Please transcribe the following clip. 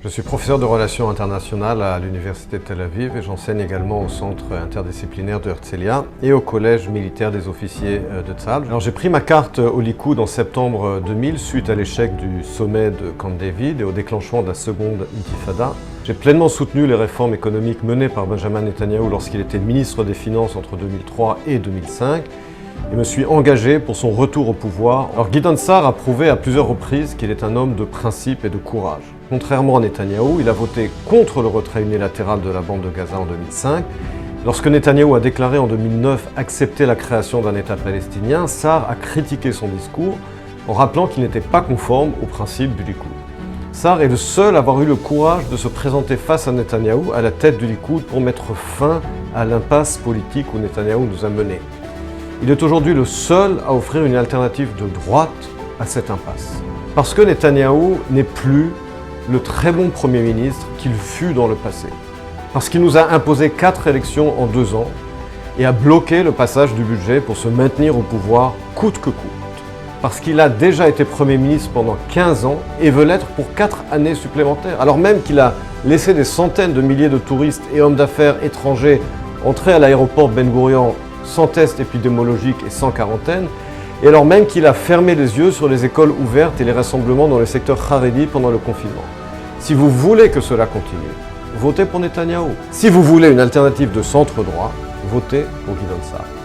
Je suis professeur de relations internationales à l'Université de Tel Aviv et j'enseigne également au centre interdisciplinaire de Herzliya et au collège militaire des officiers de Tzal. Alors j'ai pris ma carte au Likoud en septembre 2000 suite à l'échec du sommet de Camp David et au déclenchement de la seconde intifada. J'ai pleinement soutenu les réformes économiques menées par Benjamin Netanyahou lorsqu'il était ministre des Finances entre 2003 et 2005 et me suis engagé pour son retour au pouvoir. Alors Gideon Sa'ar a prouvé à plusieurs reprises qu'il est un homme de principe et de courage. Contrairement à Netanyahou, il a voté contre le retrait unilatéral de la bande de Gaza en 2005. Lorsque Netanyahou a déclaré en 2009 accepter la création d'un État palestinien, Sa'ar a critiqué son discours en rappelant qu'il n'était pas conforme aux principes du Likoud. Sa'ar est le seul à avoir eu le courage de se présenter face à Netanyahou à la tête du Likoud pour mettre fin à l'impasse politique où Netanyahou nous a menés. Il est aujourd'hui le seul à offrir une alternative de droite à cette impasse. Parce que Netanyahou n'est plus le très bon Premier ministre qu'il fut dans le passé. Parce qu'il nous a imposé 4 élections en 2 ans et a bloqué le passage du budget pour se maintenir au pouvoir coûte que coûte. Parce qu'il a déjà été Premier ministre pendant 15 ans et veut l'être pour 4 années supplémentaires, alors même qu'il a laissé des centaines de milliers de touristes et hommes d'affaires étrangers entrer à l'aéroport Ben Gurion sans test épidémiologique et sans quarantaine, et alors même qu'il a fermé les yeux sur les écoles ouvertes et les rassemblements dans le secteur Haredi pendant le confinement. Si vous voulez que cela continue, votez pour Netanyahou. Si vous voulez une alternative de centre-droit, votez pour Gideon Sa'ar.